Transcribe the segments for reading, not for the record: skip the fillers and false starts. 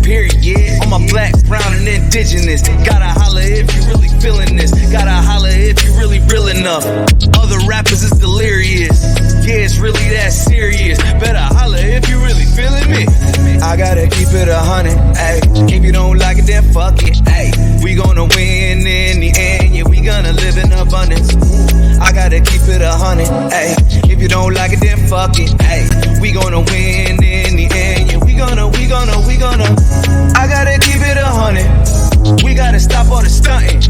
period. On my black, brown, and indigenous. Gotta holla if you really feeling this. Gotta holla if you really real enough. Other rappers is delirious. Yeah, it's really that serious. Better holla if you really feeling me. I gotta keep it 100, ayy. If you don't like it, then fuck it, ayy. We gonna win in the end, yeah, we gonna live in abundance. I gotta keep it 100, ayy. If you don't like it, then fuck it, ayy. We gonna win in the end, yeah, we gonna. I gotta keep it 100. We gotta stop all the stunting.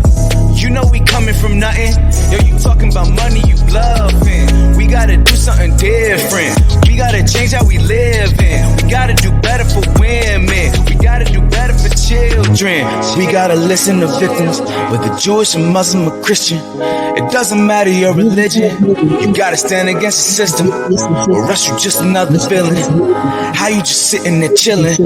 You know we coming from nothing. Yo, you talking about money, you bluffing. We gotta do something different. We gotta change how we live in. We gotta do better for women. We gotta do better for children. We gotta listen to victims, whether Jewish or Muslim or Christian. It doesn't matter your religion. You gotta stand against the system, or else you just another villain. How you just sitting there chilling?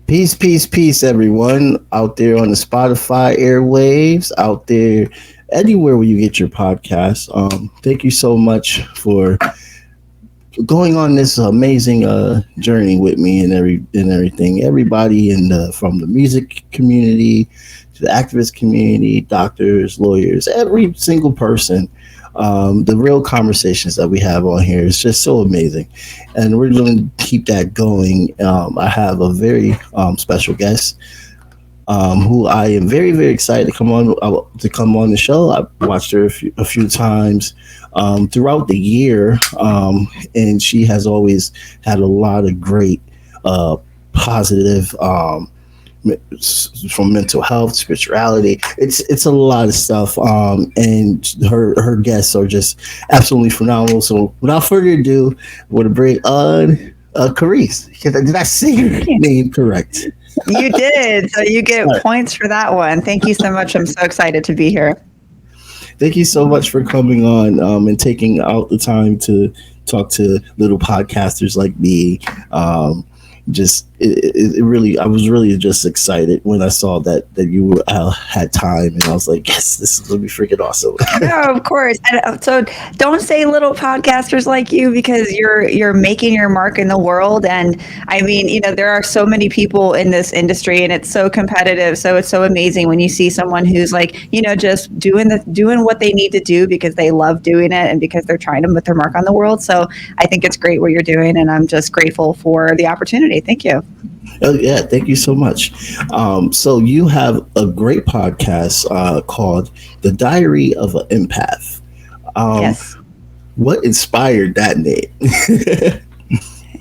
Peace, peace, peace, everyone out there on the Spotify airwaves, out there anywhere where you get your podcasts. Thank you so much for going on this amazing journey with me and everything. Everybody from the music community to the activist community, doctors, lawyers, every single person. The real conversations that we have on here is just so amazing, and we're going to keep that going. I have a very special guest who I am very, very excited to come on the show. I've watched her a few times throughout the year, and she has always had a lot of great positive from mental health, spirituality. It's a lot of stuff, and her guests are just absolutely phenomenal. So without further ado, I want to bring on Keresse. Did I say your name correct? You did. So you get points for that one. Thank you so much. I'm so excited to be here. Thank you so much for coming on and taking out the time to talk to little podcasters like me. I was really just excited when I saw that you had time, and I was like, yes, this is gonna be freaking awesome. No, of course. And so don't say little podcasters like you, because you're making your mark in the world. And I mean, there are so many people in this industry, and it's so competitive. So it's so amazing when you see someone who's like, just doing what they need to do because they love doing it and because they're trying to put their mark on the world. So I think it's great what you're doing, and I'm just grateful for the opportunity. Thank you. Oh, yeah, thank you so much. So you have a great podcast called The Diary of an Empath. Yes. What inspired that name?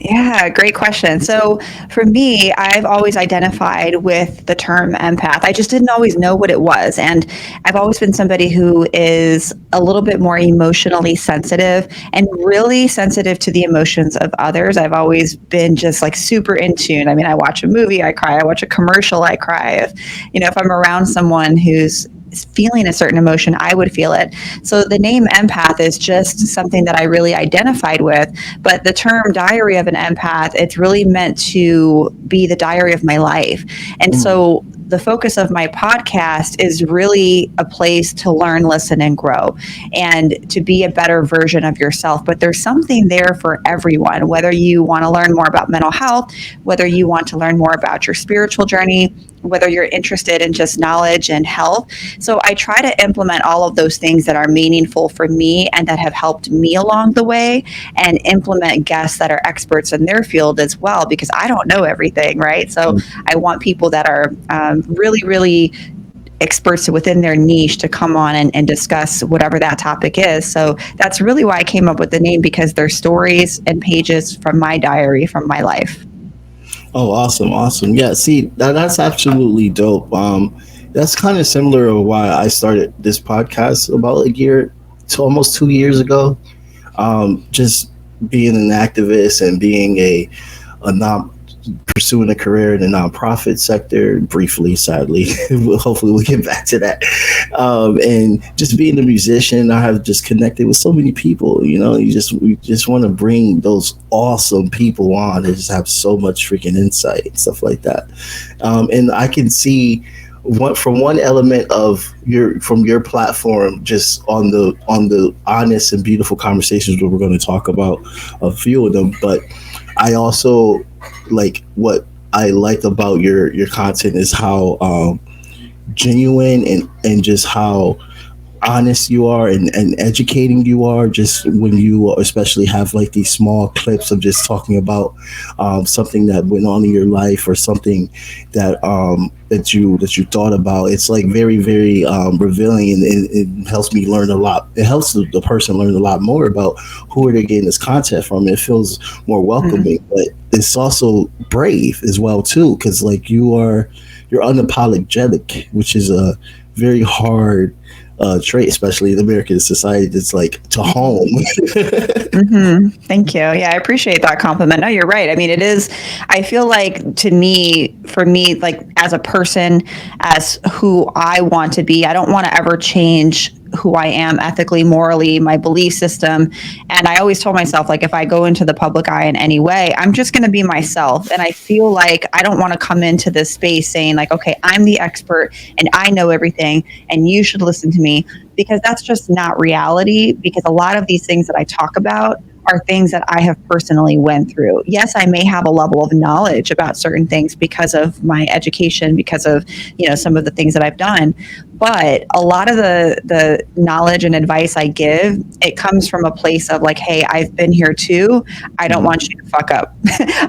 Yeah, great question. So for me, I've always identified with the term empath. I just didn't always know what it was. And I've always been somebody who is a little bit more emotionally sensitive and really sensitive to the emotions of others. I've always been just like super in tune. I mean, I watch a movie, I cry. I watch a commercial, I cry. If I'm around someone who's feeling a certain emotion, I would feel it. So the name empath is just something that I really identified with. But the term diary of an empath, it's really meant to be the diary of my life. And so the focus of my podcast is really a place to learn, listen, and grow, and to be a better version of yourself. But there's something there for everyone, whether you want to learn more about mental health, whether you want to learn more about your spiritual journey, whether you're interested in just knowledge and health. So I try to implement all of those things that are meaningful for me and that have helped me along the way, and implement guests that are experts in their field as well, because I don't know everything, right? So I want people that are really, really experts within their niche to come on and discuss whatever that topic is. So that's really why I came up with the name, because they're stories and pages from my diary, from my life. Oh, awesome. Yeah, see, that's absolutely dope. That's kind of similar to why I started this podcast about a year to almost 2 years ago. Just being an activist and being pursuing a career in the nonprofit sector briefly, sadly. Hopefully we'll get back to that. And just being a musician, I have just connected with so many people. We just want to bring those awesome people on that just have so much freaking insight and stuff like that. And I can see from one element of your platform, just on the honest and beautiful conversations that we're going to talk about, a few of them, but I also like what I like about your content is how genuine and just how honest you are and educating you are, just when you especially have like these small clips of just talking about something that went on in your life or something that you thought about. It's like very very revealing, and it helps me learn a lot. It helps the person learn a lot more about who they're getting this content from. It feels more welcoming, but it's also brave as well too, because like you're unapologetic, which is a very hard trait, especially in American society. That's like to home. Thank you. Yeah, I appreciate that compliment. No, you're right. I mean, it is, I feel like for me, like as a person, as who I want to be, I don't want to ever change who I am ethically, morally, my belief system. And I always told myself, like, if I go into the public eye in any way, I'm just going to be myself. And I feel like I don't want to come into this space saying, like, okay, I'm the expert and I know everything and you should listen to me, because that's just not reality. Because a lot of these things that I talk about are things that I have personally went through. Yes, I may have a level of knowledge about certain things because of my education, because of, some of the things that I've done. But a lot of the knowledge and advice I give, it comes from a place of like, hey, I've been here too. I don't want you to fuck up.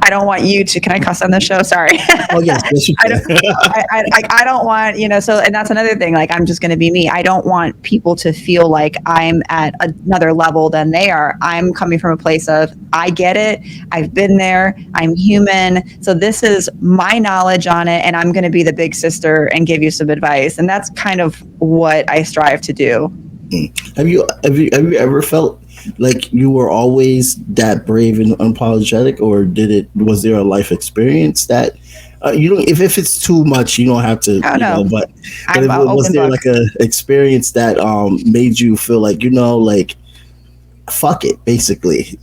I don't want you to, can I cuss on this show? Sorry. Oh yes, yes you can. I don't want, so, and that's another thing, like, I'm just going to be me. I don't want people to feel like I'm at another level than they are. I'm coming from a place of, I get it. I've been there. I'm human. So this is my knowledge on it. And I'm going to be the big sister and give you some advice. And that's kind of what I strive to do. Have you ever felt like you were always that brave and unapologetic, or was there a life experience that you don't, if it's too much, you don't have to, but was there like a experience that made you feel like, like, fuck it, basically?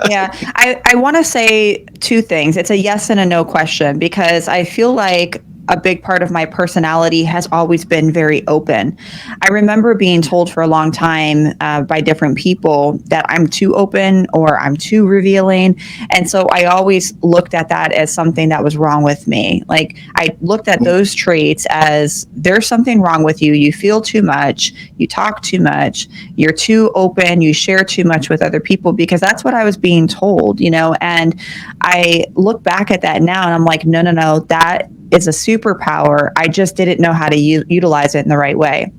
Yeah, I want to say two things. It's a yes and a no question, because I feel like a big part of my personality has always been very open. I remember being told for a long time by different people that I'm too open or I'm too revealing. And so I always looked at that as something that was wrong with me. Like, I looked at those traits as, there's something wrong with you. You feel too much. You talk too much. You're too open. You share too much with other people, because that's what I was being told, and I look back at that now and I'm like, no, that is a superpower. I just didn't know how to utilize it in the right way.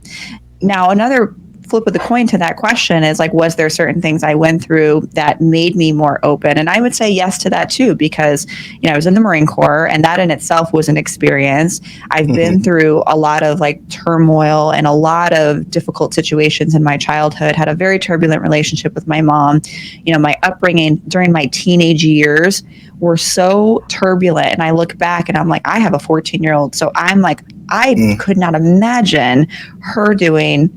Now, another flip of the coin to that question is like, was there certain things I went through that made me more open? And I would say yes to that too, because, I was in the Marine Corps, and that in itself was an experience. I've been through a lot of like turmoil and a lot of difficult situations in my childhood, had a very turbulent relationship with my mom. My upbringing during my teenage years were so turbulent. And I look back and I'm like, I have a 14-year-old. So I'm like, I could not imagine her doing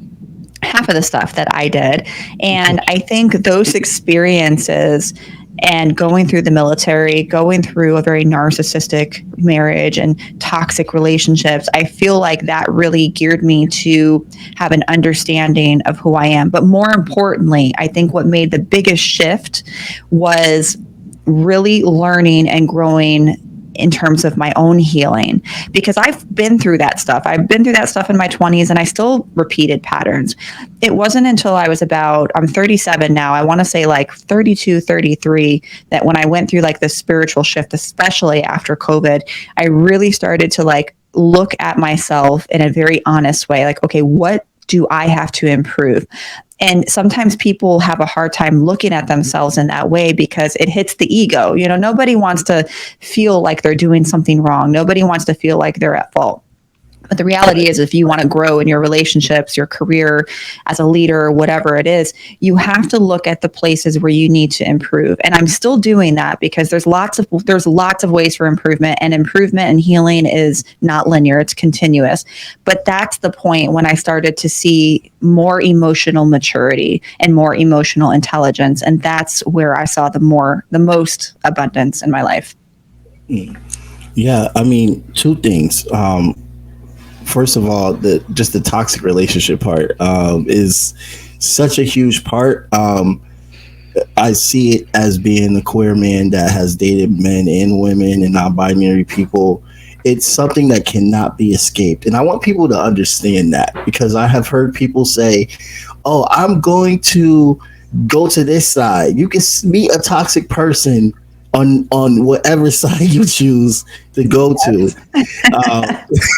half of the stuff that I did. And I think those experiences and going through the military, going through a very narcissistic marriage and toxic relationships, I feel like that really geared me to have an understanding of who I am. But more importantly, I think what made the biggest shift was really learning and growing in terms of my own healing, because I've been through that stuff. I've been through that stuff in my 20s, and I still repeated patterns. It wasn't until I was I'm 37 now, I want to say like 32, 33, that when I went through like this spiritual shift, especially after COVID, I really started to like look at myself in a very honest way. Like, okay, what do I have to improve? And sometimes people have a hard time looking at themselves in that way because it hits the ego. Nobody wants to feel like they're doing something wrong. Nobody wants to feel like they're at fault. But the reality is, if you want to grow in your relationships, your career as a leader, whatever it is, you have to look at the places where you need to improve. And I'm still doing that, because there's lots of ways for improvement and healing is not linear. It's continuous. But that's the point when I started to see more emotional maturity and more emotional intelligence. And that's where I saw the most abundance in my life. Yeah. I mean, two things. First of all, the toxic relationship part is such a huge part. I see it as being a queer man that has dated men and women and non-binary people. It's something that cannot be escaped, and I want people to understand that, because I have heard people say, "Oh, I'm going to go to this side." You can meet a toxic person on whatever side you choose to go to.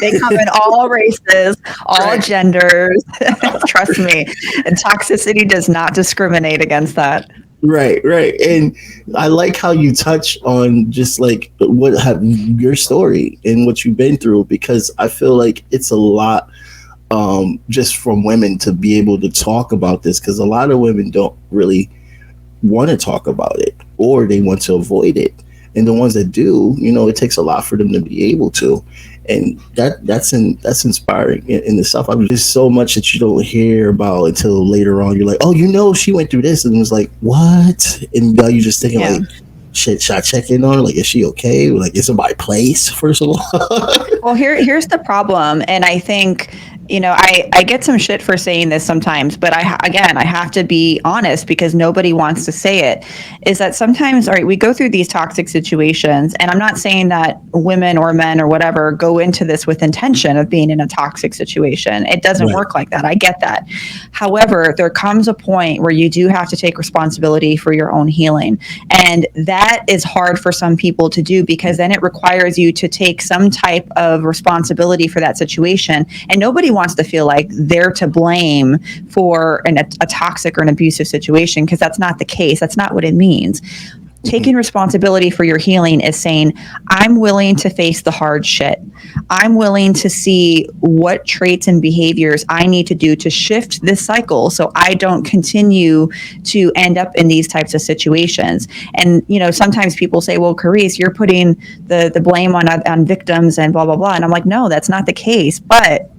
They come in all races, all genders. Trust me, and toxicity does not discriminate against that. Right, right. And I like how you touch on just like what have your story and what you've been through, because I feel like it's a lot just from women to be able to talk about this, because a lot of women don't really want to talk about it, or they want to avoid it. And the ones that do, it takes a lot for them to be able to. And that's inspiring in itself. I mean, there's so much that you don't hear about until later on. You're like, oh, she went through this, and it was like, what? And now you're just thinking like, shit, should I check in on her? Like, is she okay? Like, is it my place, first of all? Well, here's the problem, and I think I get some shit for saying this sometimes, but I have to be honest, because nobody wants to say it, is that sometimes, all right, we go through these toxic situations, and I'm not saying that women or men or whatever go into this with intention of being in a toxic situation. It doesn't work like that. I get that. However, there comes a point where you do have to take responsibility for your own healing. And that is hard for some people to do, because then it requires you to take some type of responsibility for that situation. And nobody wants to feel like they're to blame for a toxic or an abusive situation, because that's not the case. That's not what it means. Taking responsibility for your healing is saying, I'm willing to face the hard shit. I'm willing to see what traits and behaviors I need to do to shift this cycle so I don't continue to end up in these types of situations. And, sometimes people say, well, Keresse, you're putting the blame on victims and blah, blah, blah. And I'm like, no, that's not the case. But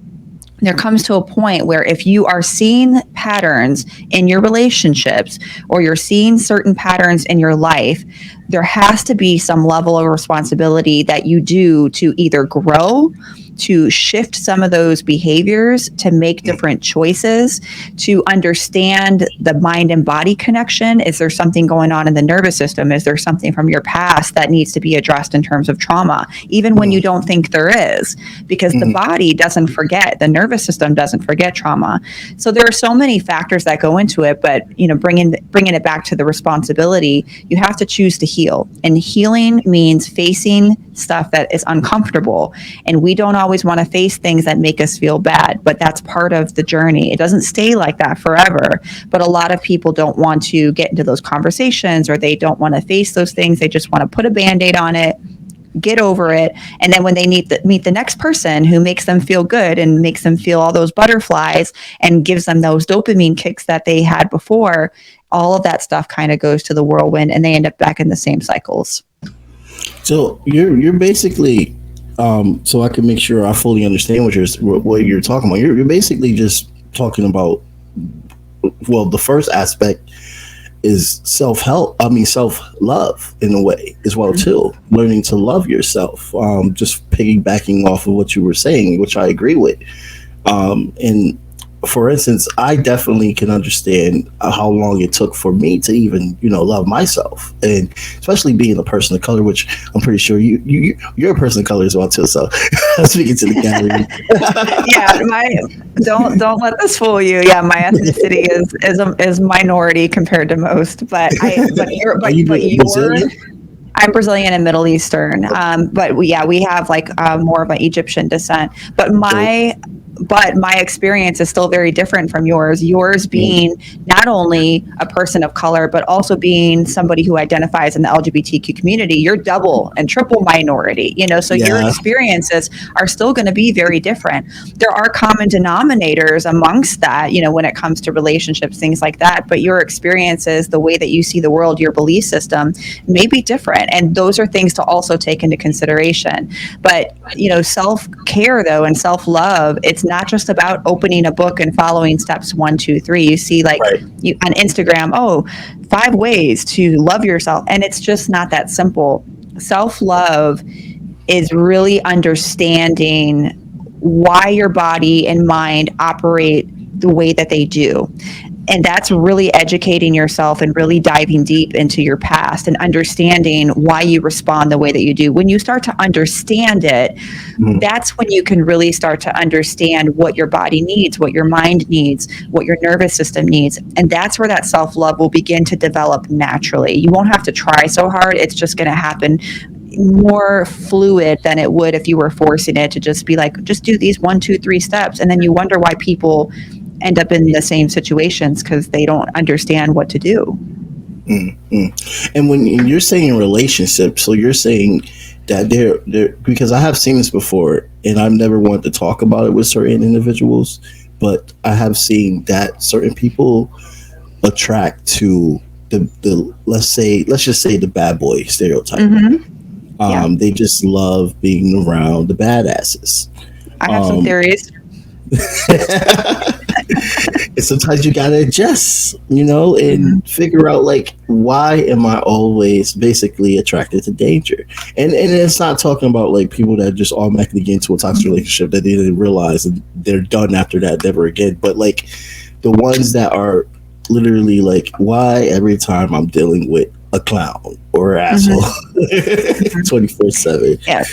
there comes to a point where if you are seeing patterns in your relationships, or you're seeing certain patterns in your life, there has to be some level of responsibility that you do to either grow, to shift some of those behaviors, to make different choices, to understand the mind and body connection. Is there something going on in the nervous system? Is there something from your past that needs to be addressed in terms of trauma, even when you don't think there is? Because the body doesn't forget, the nervous system doesn't forget trauma. So there are so many factors that go into it, but bringing it back to the responsibility, you have to choose to heal. And healing means facing stuff that is uncomfortable. And we don't always want to face things that make us feel bad, but that's part of the journey. It doesn't stay like that forever. But a lot of people don't want to get into those conversations, or they don't want to face those things. They just want to put a Band-Aid on it, get over it. And then when they meet the next person who makes them feel good and makes them feel all those butterflies and gives them those dopamine kicks that they had before, all of that stuff kind of goes to the whirlwind, and they end up back in the same cycles. So you're basically, so I can make sure I fully understand what you're talking about. You're basically just talking about, well, the first aspect is self-love in a way as well too. Learning to love yourself. Just piggybacking off of what you were saying, which I agree with. And for instance, I definitely can understand how long it took for me to even, love myself, and especially being a person of color, which I'm pretty sure you're a person of color as well too. So speaking to the gallery. Don't let this fool you. Yeah, my ethnicity is minority compared to most, but you're Brazilian? I'm Brazilian and Middle Eastern, but we have more of an Egyptian descent. But my experience is still very different from yours. Yours being not only a person of color, but also being somebody who identifies in the LGBTQ community. You're double and triple minority, so your experiences are still going to be very different. There are common denominators amongst that, when it comes to relationships, things like that. But your experiences, the way that you see the world, your belief system may be different. And those are things to also take into consideration. But, self-care though, and self-love, it's not just about opening a book and following steps 1, 2, 3. You see on Instagram, 5 ways to love yourself. And it's just not that simple. Self-love is really understanding why your body and mind operate the way that they do. And that's really educating yourself and really diving deep into your past and understanding why you respond the way that you do. When you start to understand it, that's when you can really start to understand what your body needs, what your mind needs, what your nervous system needs. And that's where that self-love will begin to develop naturally. You won't have to try so hard. It's just going to happen more fluid than it would if you were forcing it to just be like, just do these 1, 2, 3 steps. And then you wonder why people end up in the same situations, because they don't understand what to do. And when you're saying relationships, so you're saying that they're because I have seen this before, and I've never wanted to talk about it with certain individuals, but I have seen that certain people attract to the let's just say the bad boy stereotype. They just love being around the badasses. I have some theories. And sometimes you gotta adjust, and figure out, like, why am I always basically attracted to danger? And it's not talking about like people that just automatically get into a toxic relationship that they didn't realize and they're done after that, never again. But like the ones that are literally like, why every time I'm dealing with a clown or an asshole 24/7. Yeah.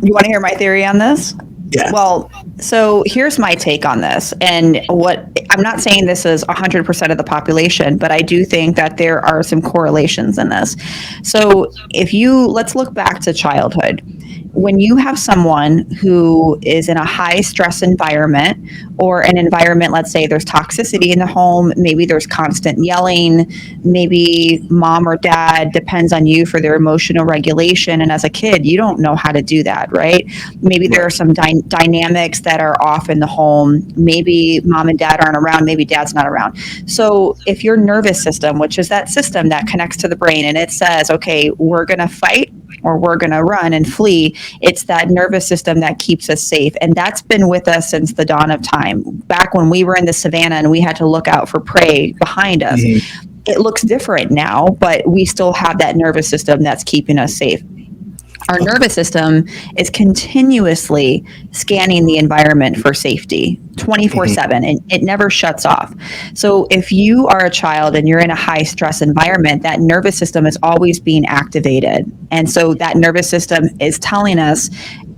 You want to hear my theory on this? Yeah. Well, so here's my take on this. And I'm not saying this is 100% of the population, but I do think that there are some correlations in this. So let's look back to childhood. When you have someone who is in a high stress environment, or an environment, let's say there's toxicity in the home, maybe there's constant yelling, maybe mom or dad depends on you for their emotional regulation. And as a kid, you don't know how to do that, right? Maybe there are some dynamics that are off in the home. Maybe mom and dad aren't around, maybe dad's not around. So if your nervous system, which is that system that connects to the brain, and it says, okay, we're going to fight or we're going to run and flee, it's that nervous system that keeps us safe. And that's been with us since the dawn of time. Back when we were in the savannah and we had to look out for prey behind us, it looks different now, but we still have that nervous system that's keeping us safe. Our nervous system is continuously scanning the environment for safety 24/7, and it never shuts off. So if you are a child and you're in a high stress environment, that nervous system is always being activated. And so that nervous system is telling us,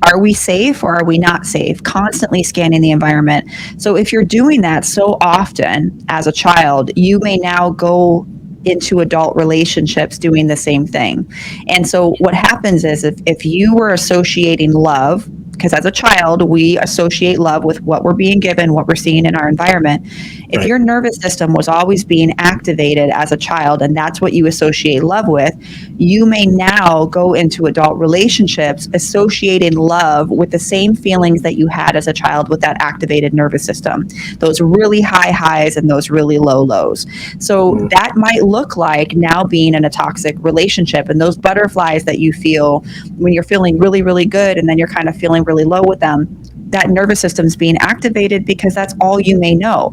are we safe or are we not safe? Constantly scanning the environment. So if you're doing that so often as a child, you may now go into adult relationships doing the same thing. And so what happens is if you were associating love, because as a child, we associate love with what we're being given, what we're seeing in our environment. If your nervous system was always being activated as a child, and that's what you associate love with, you may now go into adult relationships associating love with the same feelings that you had as a child with that activated nervous system, those really high highs and those really low lows. So that might look like now being in a toxic relationship, and those butterflies that you feel when you're feeling really, really good and then you're kind of feeling really low with them, that nervous system's being activated because that's all you may know.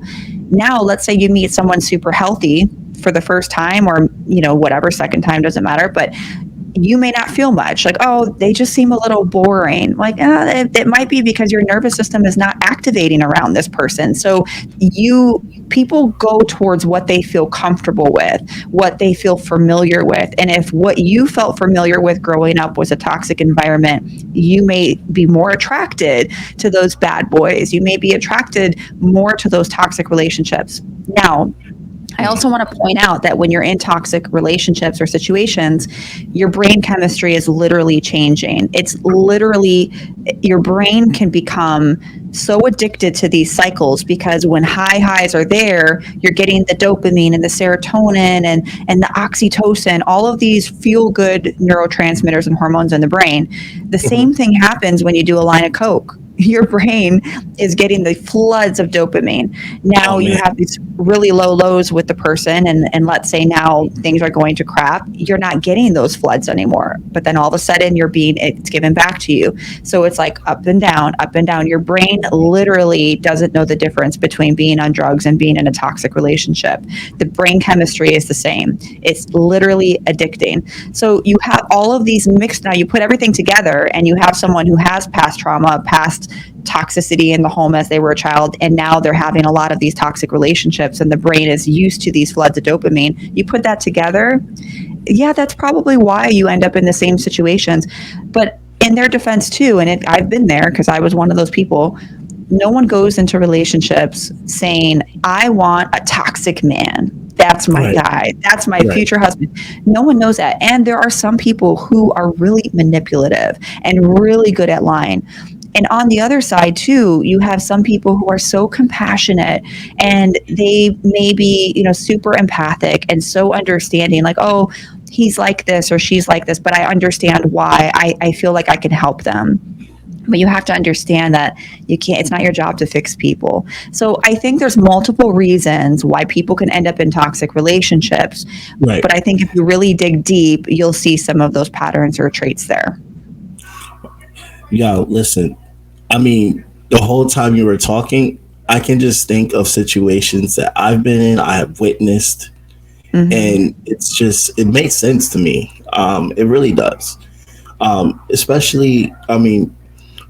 Now, let's say you meet someone super healthy for the first time, or, whatever, second time, doesn't matter, but you may not feel much. Like, oh, they just seem a little boring. Like, it might be because your nervous system is not activating around this person. So people go towards what they feel comfortable with, what they feel familiar with. And if what you felt familiar with growing up was a toxic environment, you may be more attracted to those bad boys. You may be attracted more to those toxic relationships. Now, I also want to point out that when you're in toxic relationships or situations, your brain chemistry is literally changing. It's literally, your brain can become so addicted to these cycles because when high highs are there, you're getting the dopamine and the serotonin and the oxytocin, all of these feel-good neurotransmitters and hormones in the brain. The same thing happens when you do a line of Coke. Your brain is getting the floods of dopamine. Now you have these really low lows with the person, and let's say now things are going to crap. You're not getting those floods anymore. But then all of a sudden it's given back to you. So it's like up and down, up and down. Your brain literally doesn't know the difference between being on drugs and being in a toxic relationship. The brain chemistry is the same. It's literally addicting. So you have all of these mixed, now you put everything together and you have someone who has past trauma, past experienced toxicity in the home as they were a child, and now they're having a lot of these toxic relationships, and the brain is used to these floods of dopamine. You put that together, yeah, that's probably why you end up in the same situations. But in their defense too, and I've been there because I was one of those people, no one goes into relationships saying, I want a toxic man. That's my guy. That's my future husband. No one knows that. And there are some people who are really manipulative and really good at lying. And on the other side too, you have some people who are so compassionate and they may be, super empathic and so understanding, like, oh, he's like this or she's like this, but I understand why. I feel like I can help them. But you have to understand that it's not your job to fix people. So I think there's multiple reasons why people can end up in toxic relationships. Right. But I think if you really dig deep, you'll see some of those patterns or traits there. Yeah, listen, I mean, the whole time you were talking, I can just think of situations that I've been in, I have witnessed, and it makes sense to me. It really does. Especially, I mean,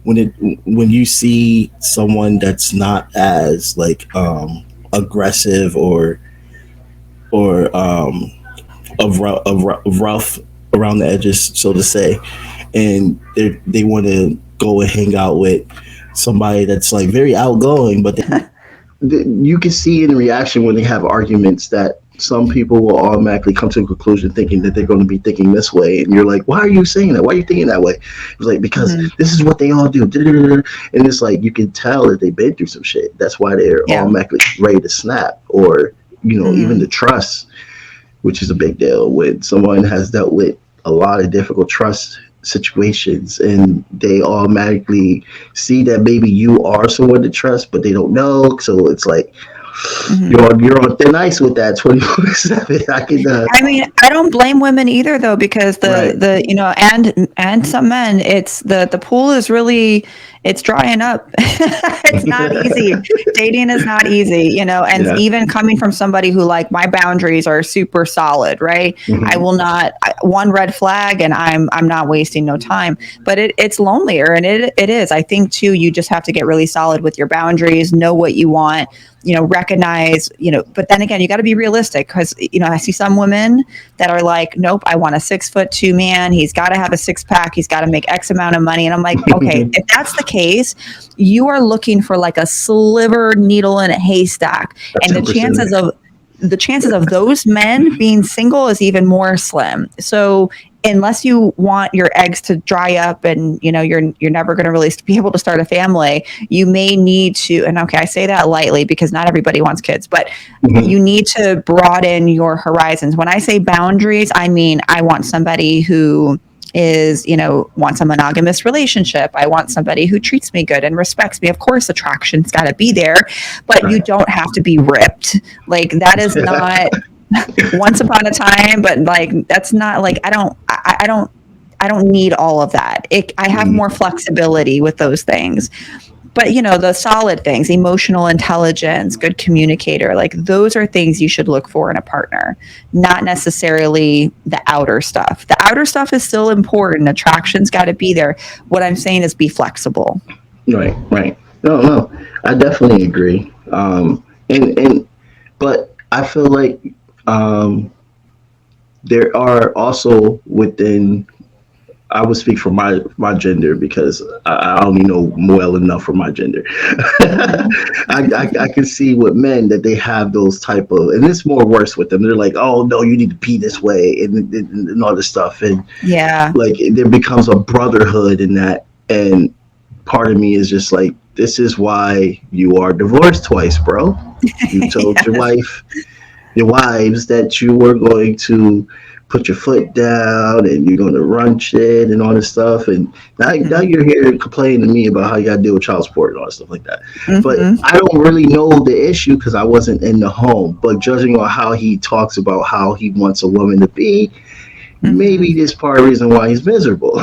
when you see someone that's not as like aggressive or rough around the edges, so to say, and they want to go and hang out with somebody that's like very outgoing, but you can see in the reaction when they have arguments that some people will automatically come to a conclusion thinking that they're going to be thinking this way. And you're like, why are you saying that? Why are you thinking that way? It's like, because this is what they all do. And it's like, you can tell that they've been through some shit. That's why they're automatically ready to snap. Or, even the trust, which is a big deal when someone has dealt with a lot of difficult trust situations and they automatically see that maybe you are someone to trust, but they don't know. So it's like, you're on thin ice with that 24/7. I mean, I don't blame women either, though, because and some men, it's the pool is really, it's drying up. It's not easy. Dating is not easy, and even coming from somebody who, like, my boundaries are super solid, right? I will not, one red flag and I'm not wasting no time, but it's lonelier, and it is. I think too, you just have to get really solid with your boundaries, know what you want, recognize, but then again, you got to be realistic, because, I see some women that are like, nope, I want a 6'2" man. He's got to have a 6-pack. He's got to make X amount of money. And I'm like, okay, if that's the case, you are looking for like a sliver needle in a haystack. And the chances of those men being single is even more slim. So unless you want your eggs to dry up and you're never going to really be able to start a family, you may need to, and okay, I say that lightly because not everybody wants kids, but you need to broaden your horizons. When I say boundaries, I mean I want somebody who is, wants a monogamous relationship. I want somebody who treats me good and respects me. Of course, attraction's got to be there, but you don't have to be ripped. Like, that is not once upon a time, but like, that's not like, I don't need all of that. I have more flexibility with those things. But, the solid things, emotional intelligence, good communicator, like, those are things you should look for in a partner, not necessarily the outer stuff. The outer stuff is still important. Attraction's got to be there. What I'm saying is be flexible. Right. No, I definitely agree. But I feel like there are also within, I would speak for my gender because I only know well enough for my gender. I can see with men that they have those type of, and it's more worse with them. They're like, oh no, you need to pee this way and all this stuff. And like, there becomes a brotherhood in that. And part of me is just like, this is why you are divorced twice, bro. You told your wives that you were going to put your foot down and you're going to run shit and all this stuff. And now you're here complaining to me about how you got to deal with child support and all that stuff like that. But I don't really know the issue because I wasn't in the home. But judging on how he talks about how he wants a woman to be, maybe this part of the reason why he's miserable.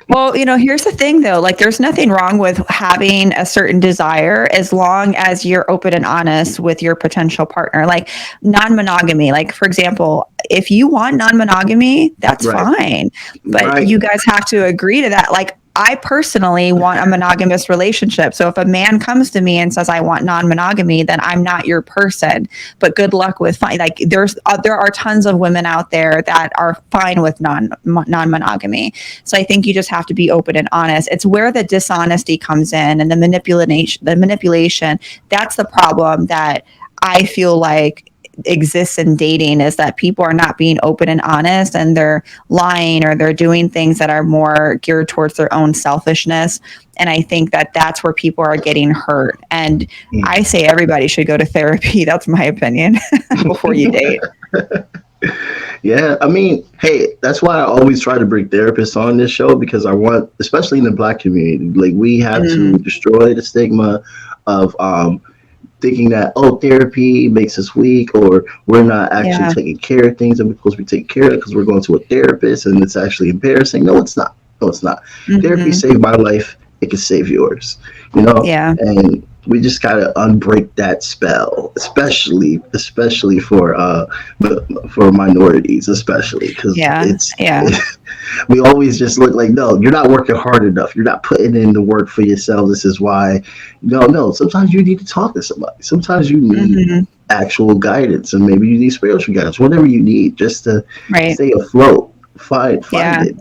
Well, here's the thing, though. Like, there's nothing wrong with having a certain desire as long as you're open and honest with your potential partner. Like, non-monogamy. Like, for example, if you want non-monogamy, that's fine. But you guys have to agree to that. Like, I personally want a monogamous relationship. So if a man comes to me and says, I want non-monogamy, then I'm not your person, but good luck with like there are tons of women out there that are fine with non-monogamy. So I think you just have to be open and honest. It's where the dishonesty comes in and the manipulation. That's the problem that I feel like exists in dating, is that people are not being open and honest, and they're lying, or they're doing things that are more geared towards their own selfishness. And I think that that's where people are getting hurt. And I say everybody should go to therapy. That's my opinion before you date. Yeah, I mean, hey, that's why I always try to bring therapists on this show, because I want, especially in the Black community, like we have to destroy the stigma of thinking that, oh, therapy makes us weak, or we're not actually taking care of things that we're supposed to be taking care of because we're going to a therapist and it's actually embarrassing. No, it's not. No, it's not. Therapy saved my life. It can save yours, you know? Yeah. And we just got to unbreak that spell, especially for minorities, especially because we always just look like, no, you're not working hard enough. You're not putting in the work for yourself. This is why. No. Sometimes you need to talk to somebody. Sometimes you need actual guidance, and maybe you need spiritual guidance. Whatever you need, just to stay afloat. Find it.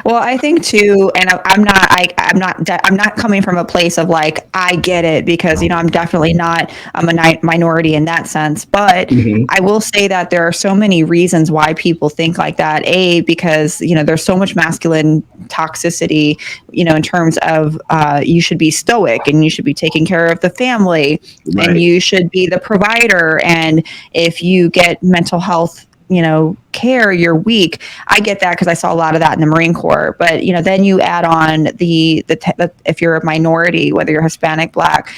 Well, I think too, and I'm not coming from a place of like, I get it, because, you know, I'm definitely not a minority in that sense. But I will say that there are so many reasons why people think like that. Because, you know, there's so much masculine toxicity, you know, in terms of you should be stoic and you should be taking care of the family and you should be the provider. And if you get mental health, you know, care, you're weak. I get that because I saw a lot of that in the Marine Corps. But, you know, then you add on the if you're a minority, whether you're Hispanic, Black,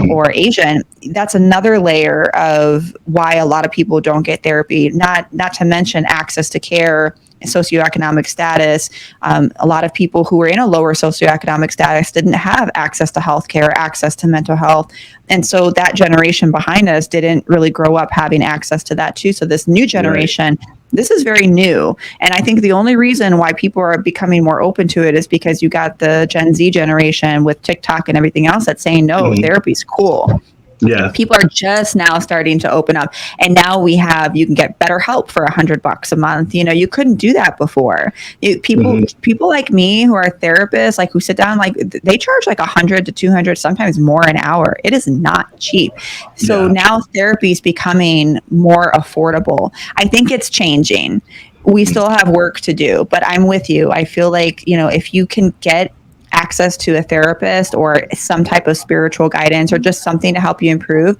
or Asian, that's another layer of why a lot of people don't get therapy. Not to mention access to care, socioeconomic status. A lot of people who were in a lower socioeconomic status didn't have access to healthcare, access to mental health. And so that generation behind us didn't really grow up having access to that too. So this new generation, this is very new. And I think the only reason why people are becoming more open to it is because you got the Gen Z generation with TikTok and everything else that's saying, no, therapy's cool. Yeah. People are just now starting to open up. And now you can get better help for $100 a month. You know, you couldn't do that before. People like me who are therapists, like who sit down, like they charge like $100 to $200, sometimes more an hour. It is not cheap. So now therapy is becoming more affordable. I think it's changing. We still have work to do, but I'm with you. I feel like, you know, if you can get access to a therapist or some type of spiritual guidance or just something to help you improve,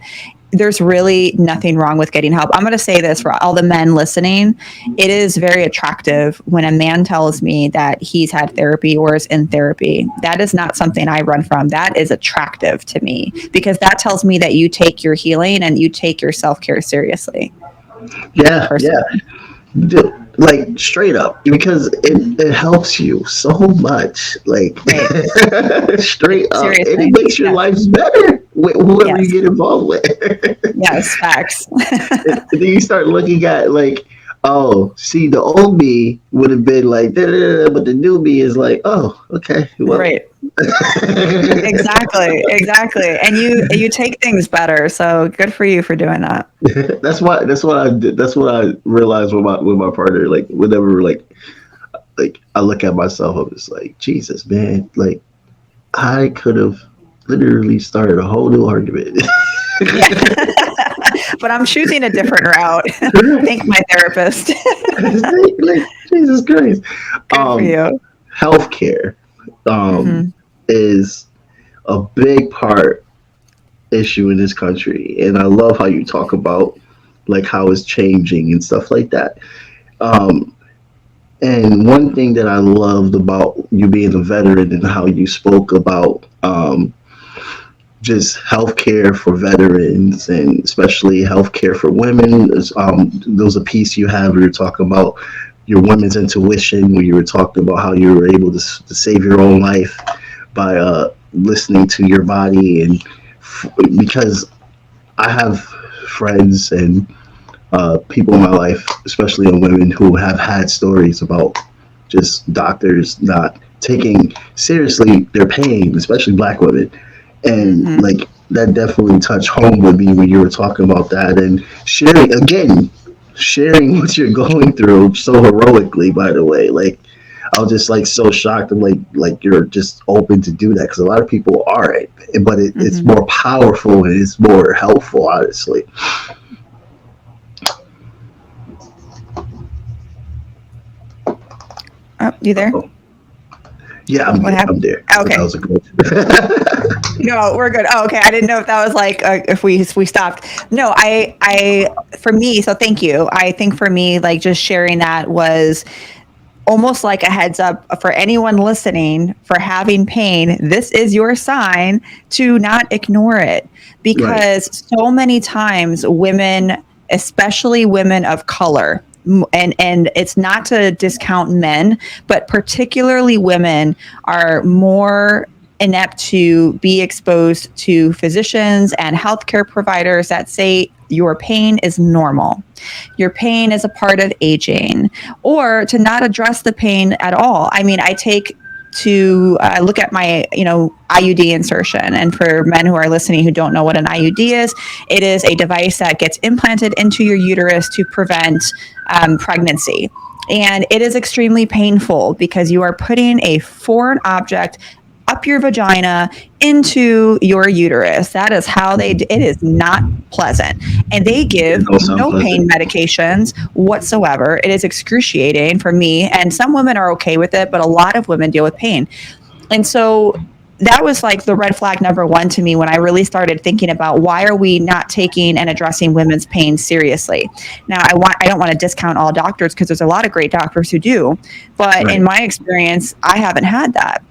there's really nothing wrong with getting help. I'm going to say this for all the men listening. It is very attractive when a man tells me that he's had therapy or is in therapy. That is not something I run from. That is attractive to me because that tells me that you take your healing and you take your self-care seriously. Yeah. Personally. Yeah. Like straight up, because it helps you so much, like straight up. Seriously. It makes your life better with whoever you get involved with. Yes, facts. And then you start looking at like, oh, see, the old me would have been like, but the new me is like, oh, okay, well. Right. Exactly. And you take things better. So good for you for doing that. That's what I did. That's what I realized with my partner. Like whenever like I look at myself, I'm just like, Jesus, man, like I could have literally started a whole new argument. But I'm choosing a different route. Thank my therapist. Like, Jesus Christ. Good for you. Healthcare is a big issue in this country, and I love how you talk about like how it's changing and stuff like that. And one thing that I loved about you being a veteran and how you spoke about just healthcare for veterans and especially healthcare for women. There was a piece you had where you were talking about your women's intuition, where you were talking about how you were able to save your own life by listening to your body. And because I have friends and people in my life, especially women, who have had stories about just doctors not taking seriously their pain, especially Black women. And like that definitely touched home with me when you were talking about that and sharing what you're going through so heroically. By the way, like I was just like so shocked. I'm like you're just open to do that because a lot of people aren't, but it's more powerful and it's more helpful, honestly. Oh, you there? Uh-oh. Yeah, I'm there. Okay. That was a good. No, we're good. Oh, okay. I didn't know if that was like if we stopped. No, I for me. So thank you. I think for me, like just sharing that was almost like a heads up for anyone listening for having pain. This is your sign to not ignore it because so many times women, especially women of color, and it's not to discount men, but particularly women are more inept to be exposed to physicians and healthcare providers that say your pain is normal. Your pain is a part of aging, or to not address the pain at all. I mean, I take to look at my, IUD insertion. And for men who are listening who don't know what an IUD is, it is a device that gets implanted into your uterus to prevent pregnancy. And it is extremely painful because you are putting a foreign object up your vagina into your uterus. That is how it is not pleasant. And they give no pain medications whatsoever. It is excruciating for me. And some women are okay with it, but a lot of women deal with pain. And so that was like the red flag number one to me when I really started thinking about why are we not taking and addressing women's pain seriously. Now, I don't want to discount all doctors because there's a lot of great doctors who do, but in my experience, I haven't had that.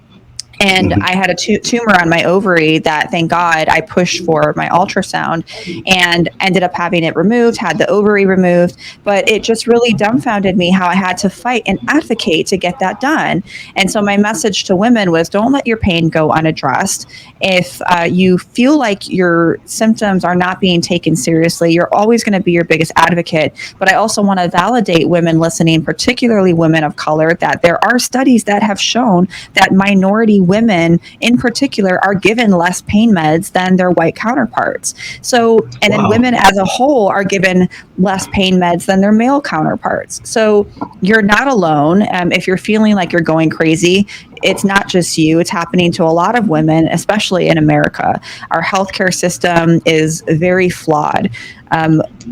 And I had a tumor on my ovary that, thank God, I pushed for my ultrasound and ended up having it removed, had the ovary removed. But it just really dumbfounded me how I had to fight and advocate to get that done. And so my message to women was don't let your pain go unaddressed. If you feel like your symptoms are not being taken seriously, you're always going to be your biggest advocate. But I also want to validate women listening, particularly women of color, that there are studies that have shown that minority women in particular are given less pain meds than their white counterparts. So, and then women as a whole are given less pain meds than their male counterparts. So you're not alone. If you're feeling like you're going crazy, it's not just you. It's happening to a lot of women, especially in America. Our healthcare system is very flawed.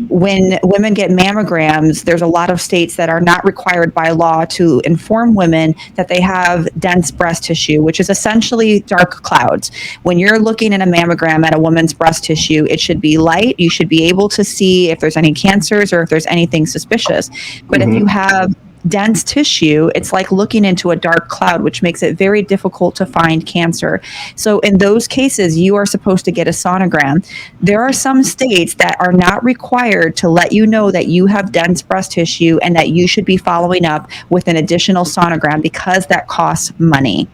When women get mammograms, there's a lot of states that are not required by law to inform women that they have dense breast tissue, which is essentially dark clouds. When you're looking at a mammogram at a woman's breast tissue, it should be light. You should be able to see if there's any cancers or if there's anything suspicious. But if you have dense tissue, it's like looking into a dark cloud, which makes it very difficult to find cancer. So in those cases, you are supposed to get a sonogram. There are some states that are not required to let you know that you have dense breast tissue and that you should be following up with an additional sonogram because that costs money.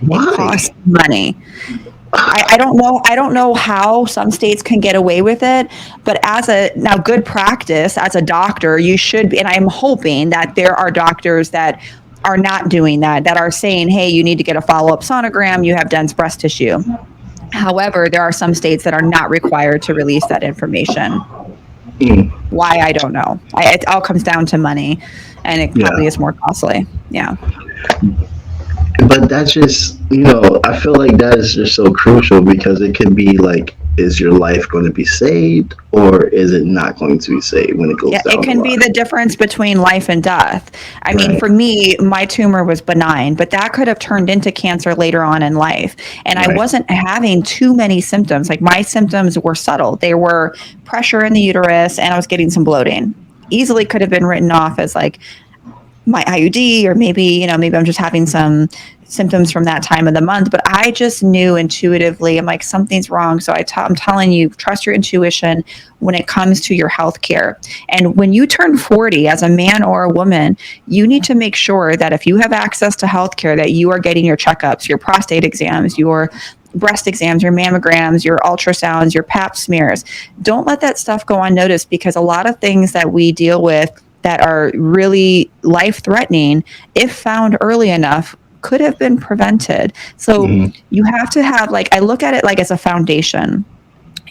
Why? It costs money. I don't know how some states can get away with it, but now good practice as a doctor, you should be, and I'm hoping that there are doctors that are not doing that are saying, hey, you need to get a follow-up sonogram, you have dense breast tissue. However, there are some states that are not required to release that information. Why, I don't know. It all comes down to money, and it probably is more costly. Yeah. But that's just, I feel like that is just so crucial because it can be like, is your life going to be saved or is it not going to be saved when it goes down it can be the difference between life and death. I mean, for me, my tumor was benign, but that could have turned into cancer later on in life. And I wasn't having too many symptoms. Like my symptoms were subtle. They were pressure in the uterus and I was getting some bloating. Easily could have been written off as like my IUD, or maybe I'm just having some symptoms from that time of the month. But I just knew intuitively, I'm like, something's wrong. So I'm telling you, trust your intuition when it comes to your health care. And when you turn 40 as a man or a woman, you need to make sure that if you have access to health care, that you are getting your checkups, your prostate exams, your breast exams, your mammograms, your ultrasounds, your pap smears. Don't let that stuff go unnoticed, because a lot of things that we deal with that are really life-threatening, if found early enough, could have been prevented. So you have to have, like, I look at it like as a foundation.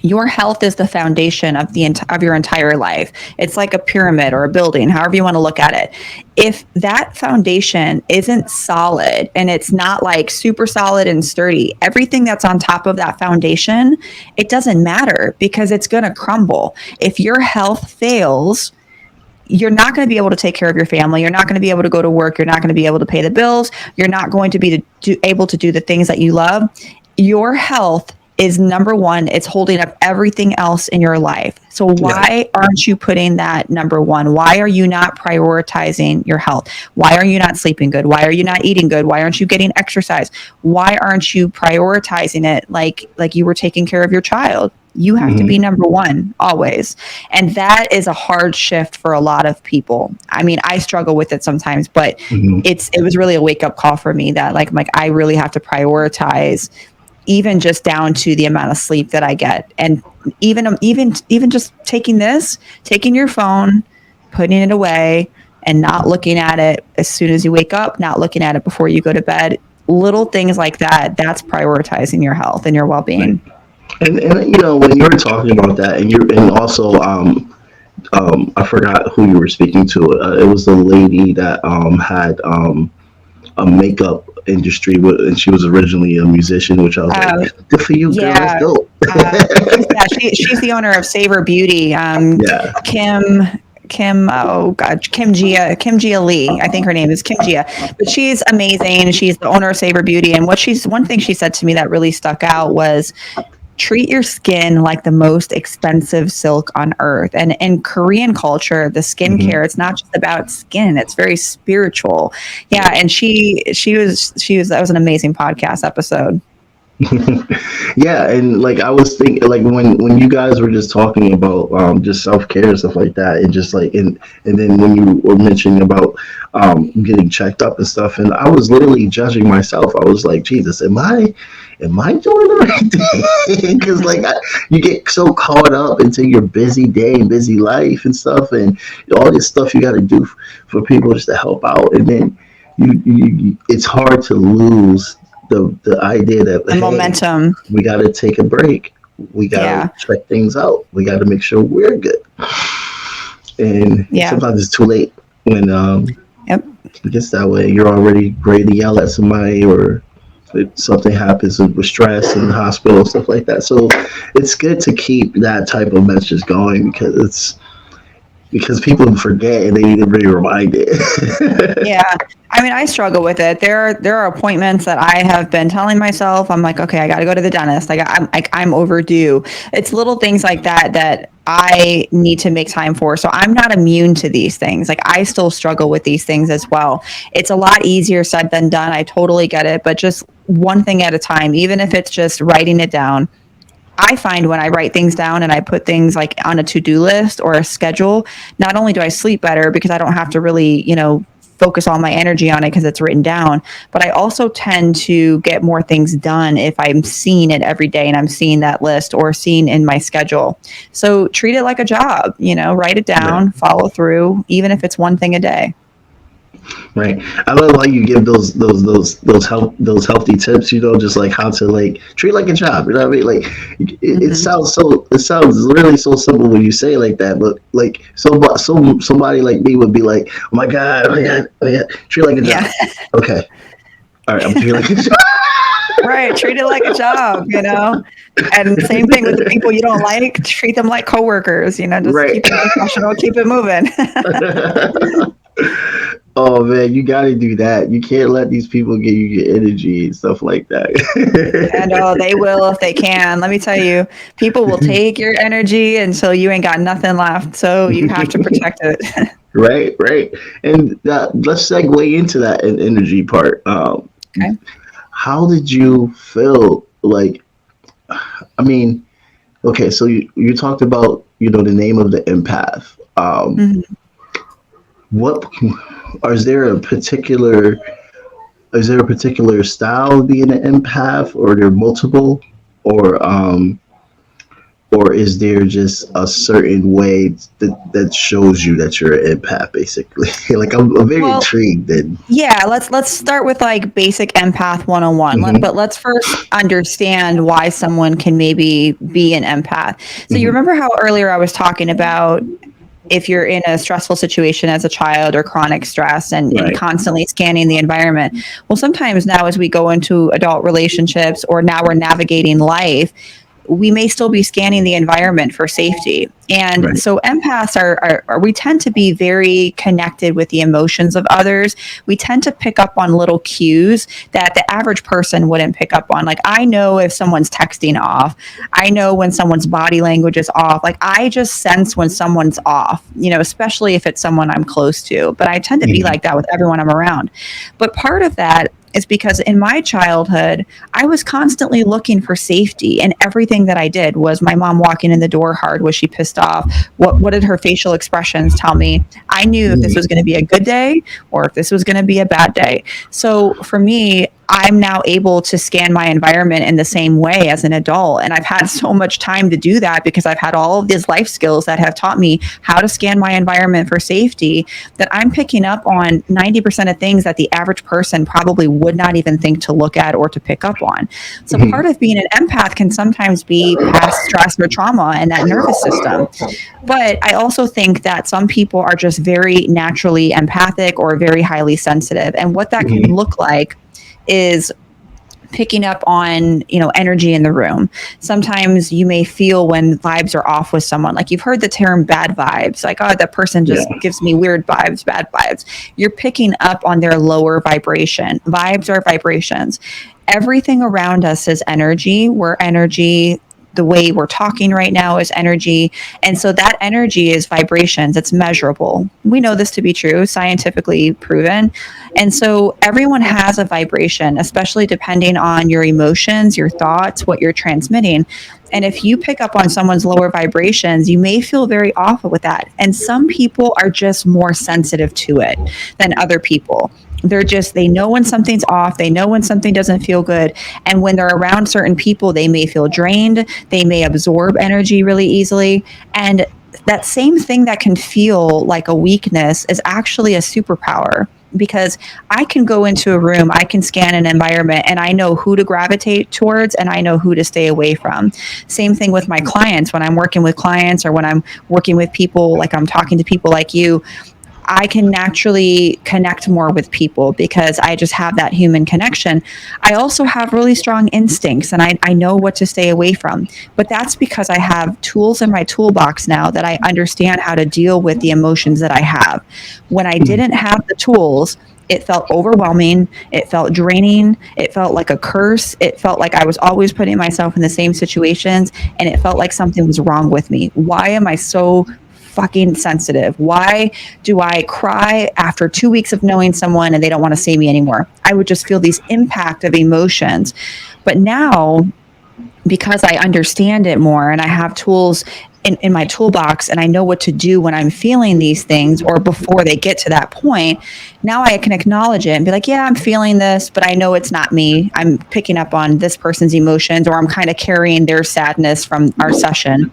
Your health is the foundation of of your entire life. It's like a pyramid or a building, however you want to look at it. If that foundation isn't solid and it's not like super solid and sturdy, everything that's on top of that foundation, it doesn't matter because it's going to crumble. If your health fails, you're not going to be able to take care of your family. You're not going to be able to go to work. You're not going to be able to pay the bills. You're not going to be able to do the things that you love. Your health is number one. It's holding up everything else in your life. So why aren't you putting that number one? Why are you not prioritizing your health? Why are you not sleeping good? Why are you not eating good? Why aren't you getting exercise? Why aren't you prioritizing it like you were taking care of your child? You have to be number one always. And that is a hard shift for a lot of people. I mean, I struggle with it sometimes, but it was really a wake up call for me that like I really have to prioritize, even just down to the amount of sleep that I get. And even just taking your phone, putting it away and not looking at it as soon as you wake up, not looking at it before you go to bed, little things like that, that's prioritizing your health and your well-being. And you know, when you were talking about that, and also I forgot who you were speaking to. It was the lady that had a makeup industry, and she was originally a musician, which I was like, good for you, girl. Let's go. She's the owner of Savor Beauty. Kim Gia Lee, I think her name is Kim Gia, but she's amazing. She's the owner of Savor Beauty, and one thing she said to me that really stuck out was, treat your skin like the most expensive silk on earth. And in Korean culture, the skincare, it's not just about skin, it's very spiritual. Yeah. And that was an amazing podcast episode. Yeah, and like I was thinking, like when you guys were just talking about just self-care and stuff like that, and just like and then when you were mentioning about getting checked up and stuff, and I was literally judging myself. I was like, Jesus, am I doing the right thing? Because like you get so caught up into your busy day and busy life and stuff, and all this stuff you got to do for people just to help out, and then you it's hard to lose the idea that the momentum. We got to take a break. We got to check things out. We got to make sure we're good. And sometimes it's too late when it gets that way. You're already ready to yell at somebody, or if something happens with stress in the hospital, stuff like that. So it's good to keep that type of message going because people forget and they need to be reminded. Yeah. I mean, I struggle with it. There are appointments that I have been telling myself, I'm like, okay, I got to go to the dentist. I'm overdue. It's little things like that I need to make time for. So I'm not immune to these things. Like I still struggle with these things as well. It's a lot easier said than done. I totally get it, but just one thing at a time, even if it's just writing it down. I find when I write things down and I put things like on a to-do list or a schedule, not only do I sleep better because I don't have to really, focus all my energy on it because it's written down, but I also tend to get more things done if I'm seeing it every day and I'm seeing that list or seeing in my schedule. So treat it like a job, write it down, follow through, even if it's one thing a day. Right. I love how you give those healthy tips, just like how to like treat like a job. You know what I mean? Like it sounds really so simple when you say it like that, but like somebody like me would be like, oh my god, treat like a job. Okay. All right, I'm treating like a job. Right, treat it like a job, And same thing with the people you don't like, treat them like coworkers, just keep it professional, keep it moving. Oh man, you got to do that. You can't let these people give you your energy and stuff like that. And they will if they can. Let me tell you, people will take your energy until you ain't got nothing left. So you have to protect it. Right. And let's segue into that energy part. Okay. How did you feel? Like, I mean, okay, so you talked about the name of the empath. What? Is there a particular style of being an empath, or are there multiple, or or is there just a certain way that shows you that you're an empath, basically? Like, I'm very Well, intrigued. And yeah, let's start with like basic empath 101. hmm But let's first understand why someone can maybe be an empath. So you hmm remember how earlier I was talking about if you're in a stressful situation as a child or chronic stress and right. constantly scanning the environment. Well, sometimes now as we go into adult relationships or now we're navigating life, we may still be scanning the environment for safety. And Right. so empaths are we tend to be very connected with the emotions of others. We tend to pick up on little cues that the average person wouldn't pick up on. Like, I know if someone's texting off. I know when someone's body language is off. Like, I just sense when someone's off, especially if it's someone I'm close to. But I tend to be hmm like that with everyone I'm around. But part of that is because in my childhood, I was constantly looking for safety, and everything that I did was my mom walking in the door hard. Was she pissed off? What did her facial expressions tell me? I knew if this was going to be a good day or if this was going to be a bad day. So for me, I'm now able to scan my environment in the same way as an adult. And I've had so much time to do that because I've had all of these life skills that have taught me how to scan my environment for safety, that I'm picking up on 90% of things that the average person probably would not even think to look at or to pick up on. So hmm part of being an empath can sometimes be past stress or trauma and that nervous system. But I also think that some people are just very naturally empathic or very highly sensitive. And what that can hmm look like is picking up on energy in the room. Sometimes you may feel when vibes are off with someone. Like, you've heard the term bad vibes, like, oh, that person Yeah. just gives me weird vibes, bad vibes. You're picking up on their lower vibration. Vibes are vibrations. Everything around us is energy. We're energy. The way we're talking right now is energy. And so that energy is vibrations. It's measurable. We know this to be true, scientifically proven. And so everyone has a vibration, especially depending on your emotions, your thoughts, what you're transmitting. And if you pick up on someone's lower vibrations, you may feel very off with that. And some people are just more sensitive to it than other people. They know when something's off, they know when something doesn't feel good. And when they're around certain people, they may feel drained, they may absorb energy really easily. And that same thing that can feel like a weakness is actually a superpower, because I can go into a room, I can scan an environment, and I know who to gravitate towards and I know who to stay away from. Same thing with my clients. When I'm working with clients or when I'm working with people, like I'm talking to people like you, I can naturally connect more with people because I just have that human connection. I also have really strong instincts, and I know what to stay away from. But that's because I have tools in my toolbox now that I understand how to deal with the emotions that I have. When I didn't have the tools, it felt overwhelming. It felt draining. It felt like a curse. It felt like I was always putting myself in the same situations, and it felt like something was wrong with me. Why am I so fucking sensitive? Why do I cry after 2 weeks of knowing someone and they don't want to see me anymore? I would just feel these impact of emotions. But now, because I understand it more and I have tools in my toolbox and I know what to do when I'm feeling these things or before they get to that point, now I can acknowledge it and be like, yeah, I'm feeling this, but I know it's not me. I'm picking up on this person's emotions, or I'm kind of carrying their sadness from our session.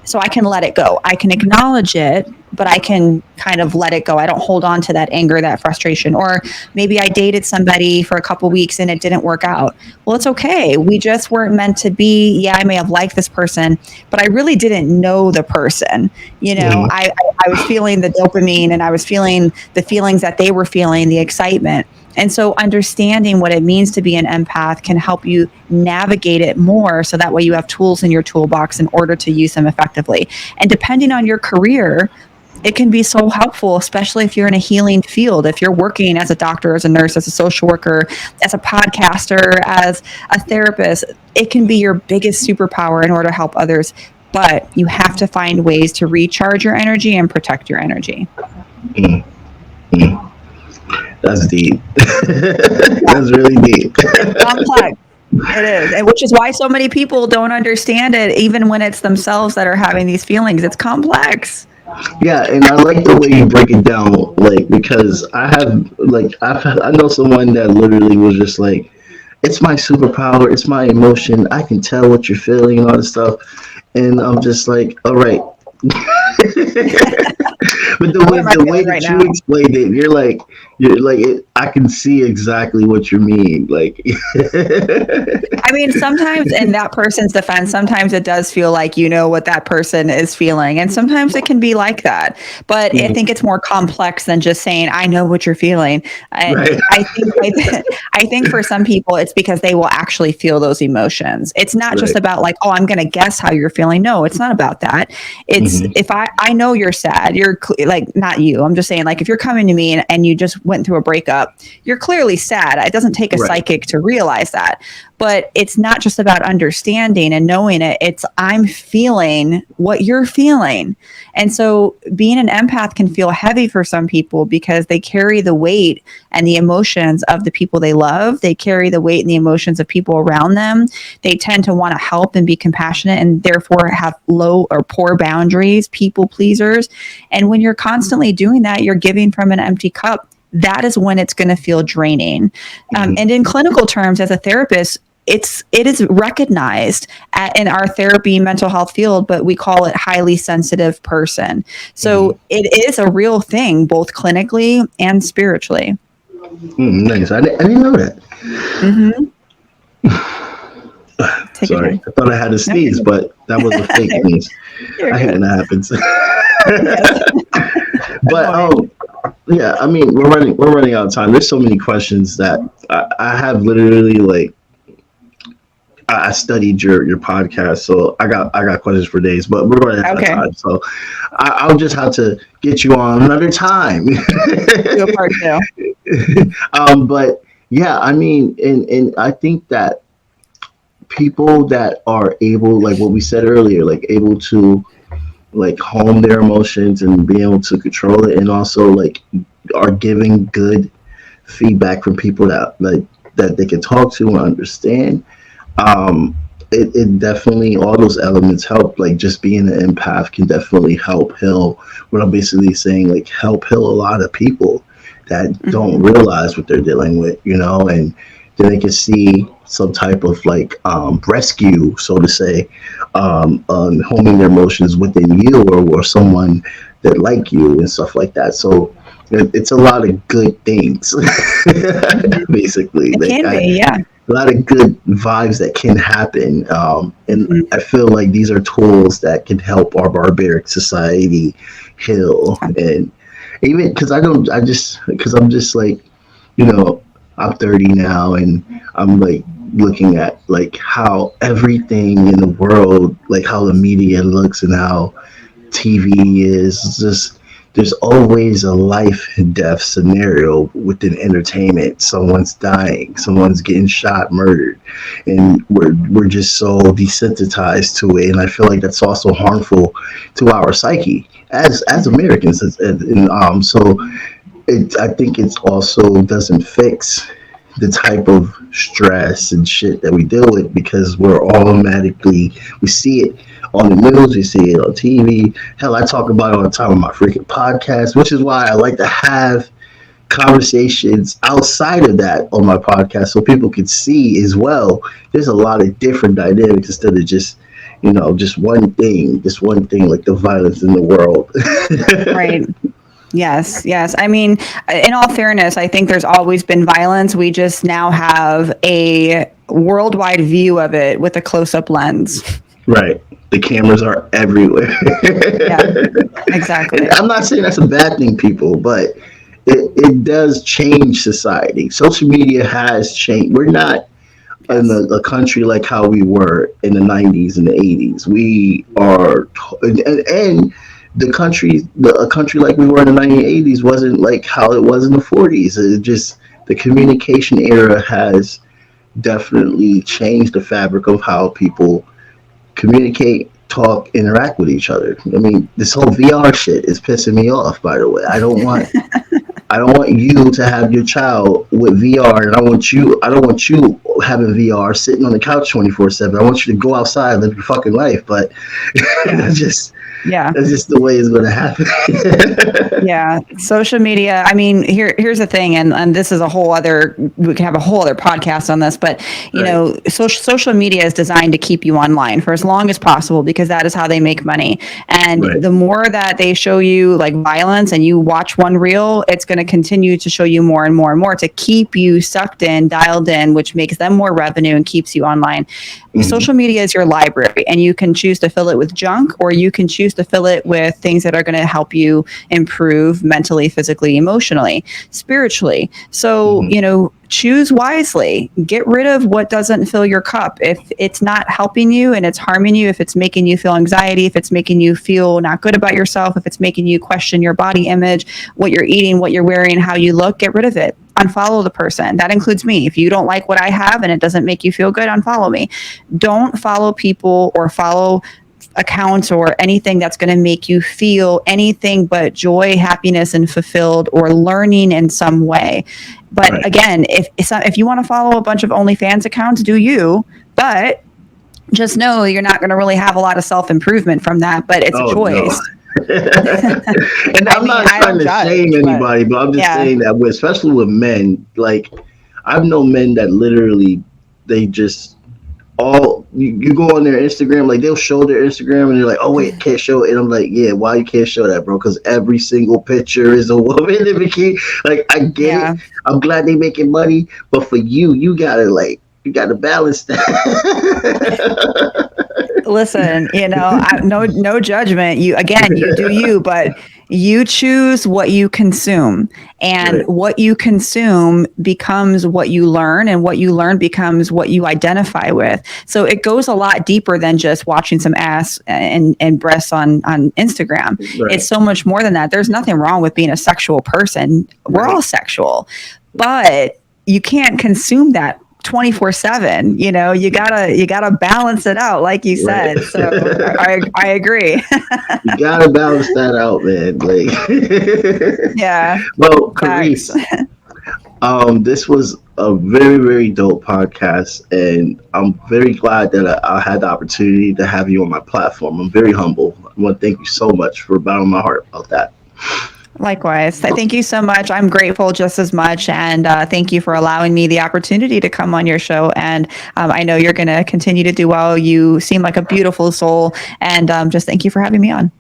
So I can let it go. I can acknowledge it, but I can kind of let it go. I don't hold on to that anger, that frustration. Or maybe I dated somebody for a couple weeks and it didn't work out. Well, it's okay. We just weren't meant to be. Yeah, I may have liked this person, but I really didn't know the person. hmm I was feeling the dopamine and I was feeling the feelings that they were feeling, the excitement. And so understanding what it means to be an empath can help you navigate it more, so that way you have tools in your toolbox in order to use them effectively. And depending on your career, it can be so helpful, especially if you're in a healing field. If you're working as a doctor, as a nurse, as a social worker, as a podcaster, as a therapist, it can be your biggest superpower in order to help others. But you have to find ways to recharge your energy and protect your energy. hmm That's deep. Yeah, That's really deep. it's complex. It is, and which is why so many people don't understand it, even when it's themselves that are having these feelings. It's complex. Yeah, and I like the way you break it down, like, because I know someone that literally was just like, it's my superpower. It's my emotion. I can tell what you're feeling and all this stuff. And I'm just like, all right. But the What way am I the way feeling right that now? you explained it, you're like it, I can see exactly what you mean. Like, I mean, sometimes in that person's defense, sometimes it does feel like you know what that person is feeling. And sometimes it can be like that. But I think it's more complex than just saying, I know what you're feeling. right, I think for some people, it's because they will actually feel those emotions. It's not just right, about like, oh, I'm going to guess how you're feeling. No, it's not about that. It's hmm if I know you're sad, like, not you. I'm just saying, like, if you're coming to me and you just went through a breakup, you're clearly sad. It doesn't take a right, psychic to realize that. But it's not just about understanding and knowing it. It's I'm feeling what you're feeling. And so being an empath can feel heavy for some people because they carry the weight and the emotions of the people they love. They carry the weight and the emotions of people around them. They tend to want to help and be compassionate and therefore have low or poor boundaries, people pleasers. And when you're constantly doing that, you're giving from an empty cup. That is when it's going to feel draining. hmm And in clinical terms, as a therapist, it is recognized in our therapy mental health field, but we call it highly sensitive person. hmm So it is a real thing, both clinically and spiritually. Nice. I didn't know that. Mm-hmm. Take your Sorry, time. I thought I had to No, sneeze, but that was a fake sneeze. you're I hate when good. that happens. Yes. Good But point. yeah, I mean, we're running out of time. There's so many questions that I have literally like I studied your podcast, so I got questions for days, but we're running out of Okay. time. So I'll just have to get you on another time. Do a part two. But yeah, I mean, and I think that people that are able, like what we said earlier, like able to like hone their emotions and be able to control it, and also like are giving good feedback from people that they can talk to and understand. um it definitely, all those elements help. Like just being an empath can definitely help heal, what I'm basically saying, like help heal a lot of people that don't Mm-hmm. realize what they're dealing with, and then they can see some type of like rescue, so to say, on homing their emotions within you, or someone that like you and stuff like that. So it's a lot of good things. Mm-hmm. Basically, It like can be, yeah. a lot of good vibes that can happen. And Mm-hmm. I feel like these are tools that can help our barbaric society heal. And even because because I'm just like, you know, I'm 30 now, and I'm like looking at like how everything in the world, like how the media looks and how TV is just, there's always a life and death scenario within entertainment. Someone's dying, someone's getting shot, murdered, and we're just so desensitized to it. And I feel like that's also harmful to our psyche as Mm-hmm. Americans. So I think it's also doesn't fix the type of stress and shit that we deal with, because we're automatically, we see it on the news, we see it on TV. Hell, I talk about it all the time on my freaking podcast, which is why I like to have conversations outside of that on my podcast so people can see as well. There's a lot of different dynamics instead of just just one thing, like the violence in the world. Right. Yes, yes. I mean, in all fairness, I think there's always been violence. We just now have a worldwide view of it with a close up lens. Right. The cameras are everywhere. Yeah, And exactly. I'm not saying that's a bad thing, people, but it does change society. Social media has changed. We're not in Yes. a country like how we were in the 90s and the 80s. We are, and a country like we were in the 1980s wasn't like how it was in the 40s. It just, the communication era has definitely changed the fabric of how people communicate, talk, interact with each other. I mean, this whole VR shit is pissing me off. By the way, I don't want you to have your child with VR, and I don't want you having VR sitting on the couch 24/7. I want you to go outside and live your fucking life. But Yeah. that's just Yeah. That's just the way it's going to happen. Yeah, social media. I mean, here's the thing, and this is a whole other. We can have a whole other podcast on this, but you know, social media is designed to keep you online for as long as possible because that is how they make money. And the more that they show you like violence, and you watch one reel, it's going to continue to show you more and more and more to keep you sucked in, dialed in, which makes them more revenue and keeps you online. Social media is your library, and you can choose to fill it with junk, or you can choose to fill it with things that are going to help you improve mentally, physically, emotionally, spiritually. So, you know, choose wisely. Get rid of what doesn't fill your cup. If it's not helping you and it's harming you, if it's making you feel anxiety, if it's making you feel not good about yourself, if it's making you question your body image, what you're eating, what you're wearing, how you look, get rid of it. Unfollow the person. That includes me. If you don't like what I have and it doesn't make you feel good, unfollow me. Don't follow people or follow accounts or anything that's going to make you feel anything but joy, happiness, and fulfilled, or learning in some way. But again, if you want to follow a bunch of OnlyFans accounts, do you? But just know you're not going to really have a lot of self-improvement from that, but it's a choice. No. And I'm not trying to shame anybody, but I'm just saying that, especially with men, like I've known men that literally they just you go on their Instagram, like they'll show their Instagram and they're like, oh wait, can't show it. And I'm like, yeah, why you can't show that, bro? Because every single picture is a woman in a bikini. Like I get it. I'm glad they making money, but for you gotta balance that. Listen, you know, no judgment. You do you, but you choose what you consume, and what you consume becomes what you learn, and what you learn becomes what you identify with. So it goes a lot deeper than just watching some ass and breasts on Instagram. It's so much more than that. There's nothing wrong with being a sexual person. We're all sexual, but you can't consume that 24/7. You know, you gotta balance it out, like you said. So I agree. You gotta balance that out, man. Like, Well, Keresse, this was a very, very dope podcast, and I'm very glad that I had the opportunity to have you on my platform. I'm very humble. I want to thank you so much for bowing my heart about that. Likewise. Thank you so much. I'm grateful just as much. And thank you for allowing me the opportunity to come on your show. And I know you're going to continue to do well. You seem like a beautiful soul. And just thank you for having me on.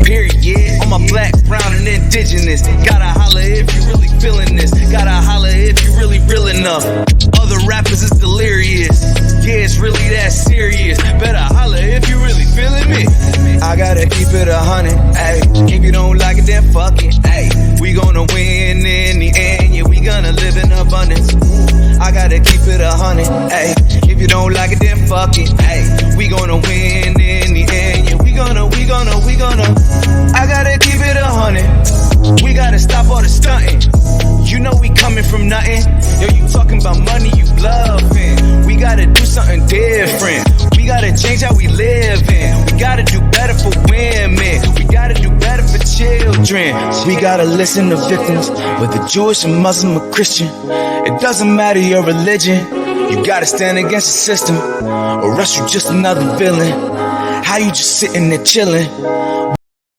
Period. On my black, brown, and indigenous. Gotta holla if you really feeling this. Gotta holla if you really real enough. Other rappers is delirious. Yeah, it's really that serious. Better holla if you really feeling me. I gotta keep it 100. Ayy, if you don't like it, then fuck it. Ayy, we gonna win in the end. Yeah, we gonna live in abundance. I gotta keep it 100. Ayy, if you don't like it, then fuck it. Ayy, we gonna win in the end. Yeah, we gonna. I gotta keep it 100. We gotta stop all the stunting. You know we coming from nothing. Yo, you talking about money, you bluffing. We gotta do something different. We gotta change how we live in. We gotta do better for women. We gotta do better for children. We gotta listen to victims, whether Jewish or Muslim or Christian. It doesn't matter your religion. You gotta stand against the system, or else you just another villain. How you just sitting there chilling?